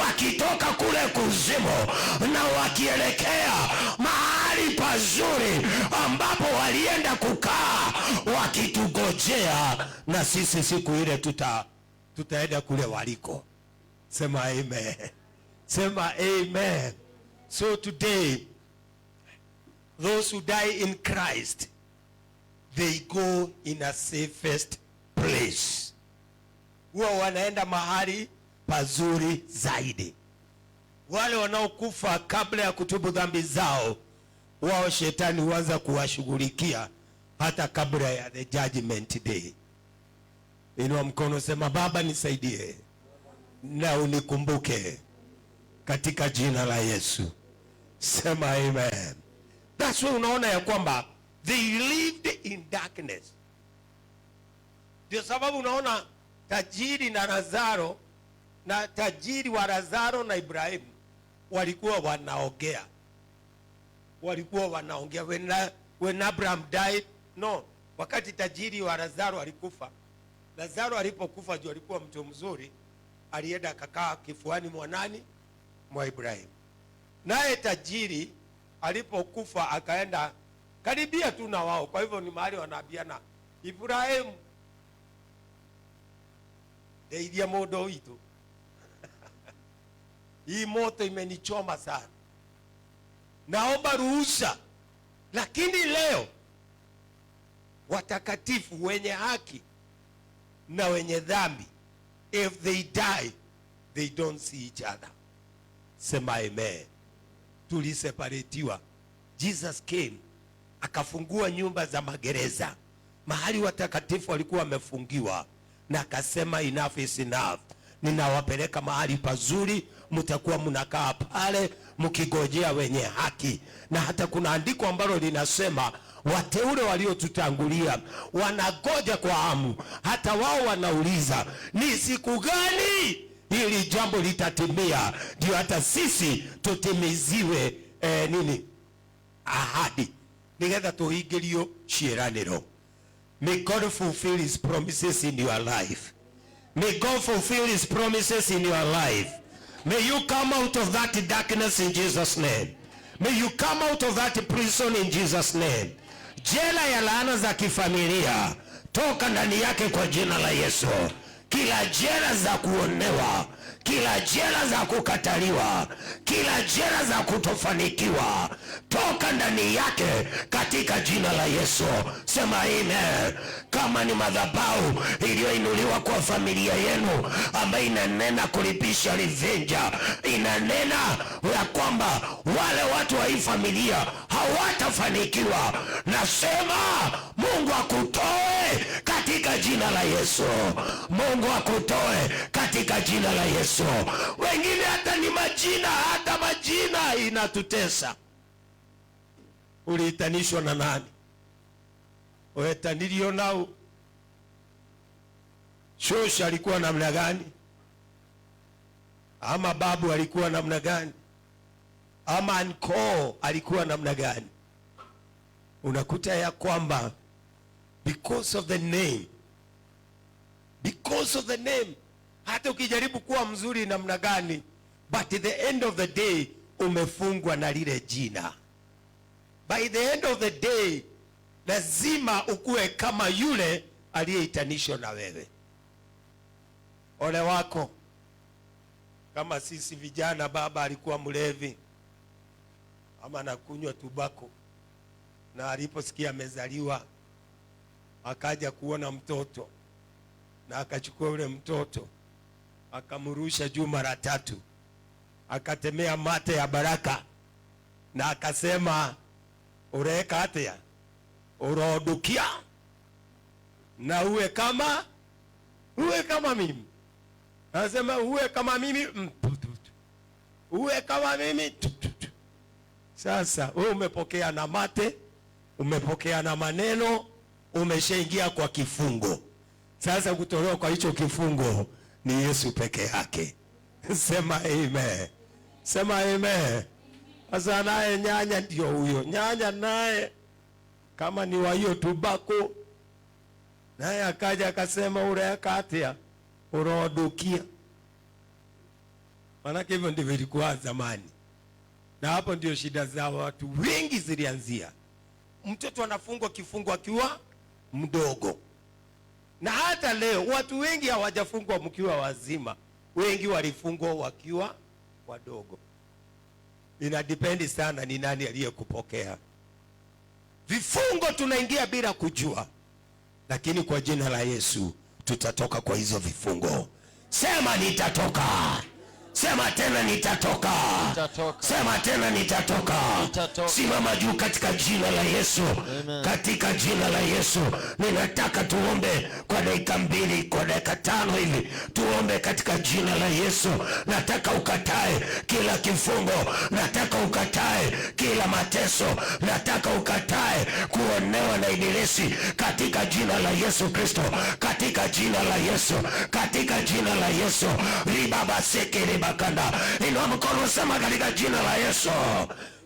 wakitoka kule kuzimu na wakielekea mahali pazuri ambapo walienda kukaa wakitugojea, na sisi siku ile tutaenda kule waliko. Sema amen. Sema amen. So today, those who die in Christ, they go in a safest place. Huwa wanaenda mahali pazuri zaidi. Wale wanaokufa kabla ya kutubu dhambi zao, wao shetani huanza kuwashughulikia hata kabla ya the judgment day. Inua mkono, sema, Baba nisaidie na unikumbuke katika jina la Yesu. Sema amen. That's why unaona ya kwamba they lived in darkness. Ndio sababu unaona tajiri na Lazaro, na tajiri wa Lazaro na Ibrahimu walikuwa wanaongea. Walikuwa wanaongea when Abraham died. No, wakati tajiri wa Lazaro alikufa. Lazaro alipokufa juu alikuwa mtu mzuri, alienda akakaa kifuani mwa nani? Mwa Ibrahimu. Naye tajiri alipokufa akaenda karibia tu na wao. Kwa hivyo ni mahali wanaambiana, Ibrahimu ndeithia modo itu. Hii moto imenichoma sana, naomba ruhusa. Lakini leo watakatifu, wenye haki na wenye dhambi, if they die, they don't see each other. Sema amen. Tuliseparatiwa. Jesus came, akafungua nyumba za magereza, mahali watakatifu walikuwa wamefungiwa, na akasema enough is enough, ninawapeleka mahali pazuri, mtakuwa mnakaa pale mkigojea wenye haki. Na hata kuna andiko ambalo linasema wateule waliotutangulia wanagoja kwa hamu, hata wao wanauliza ni siku gani hili jambo litatimia, ndio hata sisi tutimiziwe ahadi, nigetha tuhingirio ciĩranĩro. May God fulfill his promises in your life. May God fulfill his promises in your life. May you come out of that darkness in Jesus' name. May you come out of that prison in Jesus' name. Jela ya laana za kifamilia, toka ndani yake kwa jina la Yesu. Kila jela za kuonewa, kila jela za kukataliwa, kila jela za kutofanikiwa, toka ndani yake katika jina la Yesu. Sema amen. Kama ni madhabahu iliyoinuliwa kwa familia yenu ambayo inanena kulipisha revenge, inanena ya kwamba wale watu wa hii familia hawatafanikiwa, nasema Mungu akutoe katika jina la Yesu. Mungu akutoe katika jina la Yesu. Wengine hata ni majina, hata majina inatutesa. Uliitanishwa na nani? Uitanirio nao. Shosha alikuwa namna gani? Ama babu alikuwa namna gani? Ama anko alikuwa namna gani? Unakuta ya kwamba because of the name, hata ukijaribu kuwa mzuri namna gani, but at the end of the day umefungwa na lile jina. By the end of the day lazima ukue kama yule aliyeitanishwa na wewe. Ole wako kama sisi vijana, baba alikuwa mlevi ama nakunywa tubako, na aliposikia amezaliwa akaja kuona mtoto na akachukua ule mtoto akamrusha juu mara 3, akatemea mate ya baraka na akasema ureka atia urodukia na uwe kama mimi. Anasema uwe kama mimi, uwe kama mimi. Sasa wewe umepokea na mate, umepokea na maneno, umeshaingia kwa kifungo. Sasa kutolewa kwa hicho kifungo ni Yesu peke yake. Sema amen. Sema amen. Sasa naye nyanya ndio huyo. Nyanya naye kama ni wa hiyo tubako, naye akaja akasema ureka atia urodukia. Manake hivyo ndivyo ilikuwa zamani. Na hapo ndio shida za watu wengi zilianzia. Mtoto anafungwa kifungo akiwa mdogo. Na hata leo watu wengi hawajafungwa mkiwa wazima. Wengi walifungwa wakiwa wadogo. Inadependi sana ni nani aliyekupokea. Vifungo tunaingia bila kujua, lakini kwa jina la Yesu tutatoka kwa hizo vifungo. Sema nitatoka. Sema tena nitatoka. Sema tena nitatoka. Simama juu katika jina la Yesu. Amen. Katika jina la Yesu ninataka tuombe kwa dakika 2, kwa dakika 5 hivi. Tuombe katika jina la Yesu. Nataka ukatae kila kifungo, nataka ukatae kila mateso, nataka ukatae kuonewa na ibilisi katika jina la Yesu Kristo. Katika jina la Yesu. Katika jina la Yesu. Ribaba sekere bakanda. Inua mkono, sema katika jina la Yesu.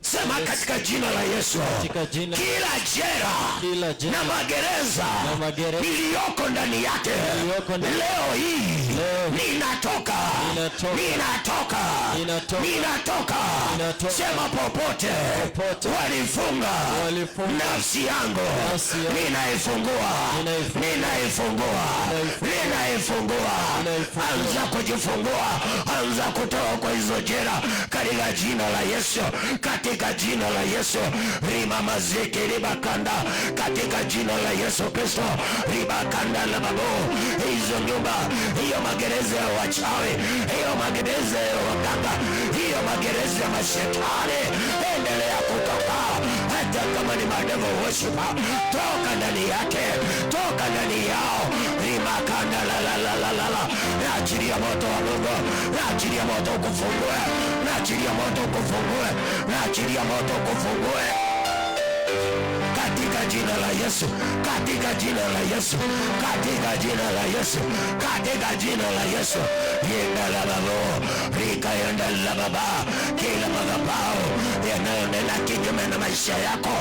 Sema katika jina la Yesu. Kila jela na magereza iliyoko ndani yake leo hii ninatoka. Sema popote walifunga nafsi yangu, ninaifungua. Anza kujifungua, anza kutoka kwa hizo jela katika jina la Yesu. Katika jina la Yesu. Rima maziki ribakanda. Katika jina la Yesu Kristo. Ribakanda la babu. Hizo nyumba, hiyo magereza ya wachawi, hiyo magereza ya waganga, hiyo magereza ya mashetani, endelea kutoka. Hata kama ni madevil worshiper, toka ndani yake, toka ndani yao. Rima makanda la. Naachilia moto wa Mungu, naachilia moto kufungue, naachilia moto kufungue, naachilia moto kufungue katika jina la Yesu, katika jina la Yesu, katika jina la Yesu, katika jina la Yesu. Yenda la babo, rika yenda la baba, kila madhabahu yanayonena kinyume na maisha yako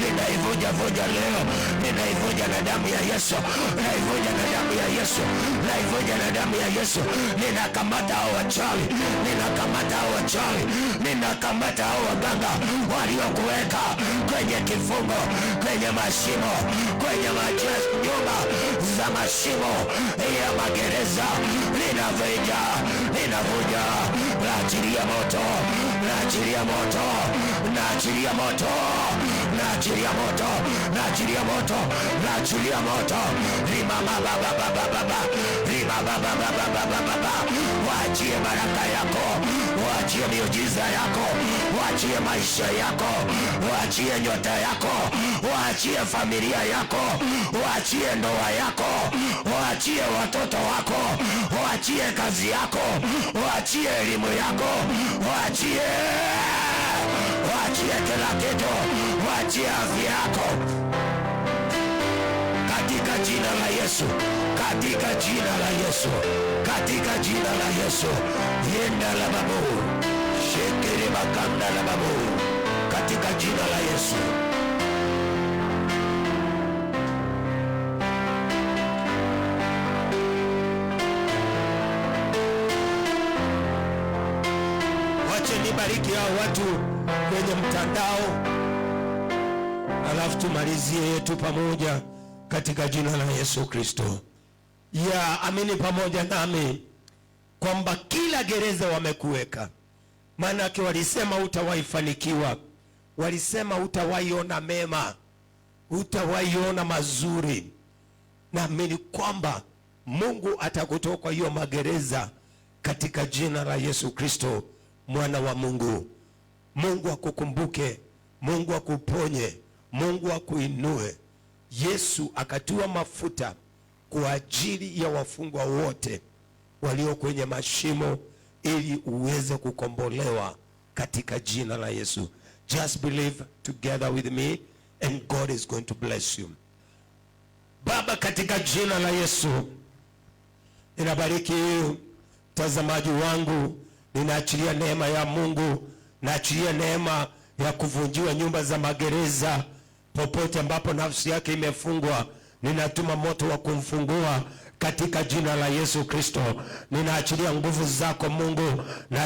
ninaivuja vuja leo, ninaivuja na damu ya Yesu, naivuja na damu ya Yesu, naivuja na damu ya Yesu. Ninakamata hao wachawi, ninakamata hao wachawi, ninakamata hao waganga waliokuweka kwenye kifungo, kwenye mashimo, kwenye nyumba za mashimo ya magereza. Ninavuja, ninavuja, naachilia moto, naachilia moto, naachilia moto, naachilia moto, naachilia moto, naachilia moto. Rimama baba baba baba, rimama baba baba baba. Waachie baraka yako, waachie miujiza yako, waachie maisha yako, waachie nyota yako, waachie familia yako, waachie ndoa yako, waachie watoto wako, waachie kazi yako, waachie elimu yako, waachie kila kitu, waachie afya yako katika jina la Yesu, katika jina la Yesu, katika jina la Yesu. Yenda la babu, shekere bakanda la babu, katika jina la Yesu. Wache nibariki hao watu kwenye mtandao, alafu tumalizie yetu pamoja katika jina la Yesu Kristo. Ya amini pamoja nami kwamba kila gereza wamekuweka, maanake walisema hutawaifanikiwa, walisema hutawaiona mema, hutawaiona mazuri. Naamini kwamba Mungu atakutoa kwa hiyo magereza katika jina la Yesu Kristo, mwana wa Mungu. Mungu akukumbuke, Mungu akuponye, Mungu akuinue. Yesu akatua mafuta kwa ajili ya wafungwa wote walio kwenye mashimo ili uweze kukombolewa katika jina la Yesu. Just believe together with me and God is going to bless you. Baba, katika jina la Yesu ninabariki mtazamaji wangu, ninaachilia neema ya Mungu, naachilia neema ya kuvunjiwa nyumba za magereza popote ambapo nafsi yake imefungwa. Ninatuma moto wa kumfungua katika jina la Yesu Kristo. Ninaachilia nguvu zako Mungu na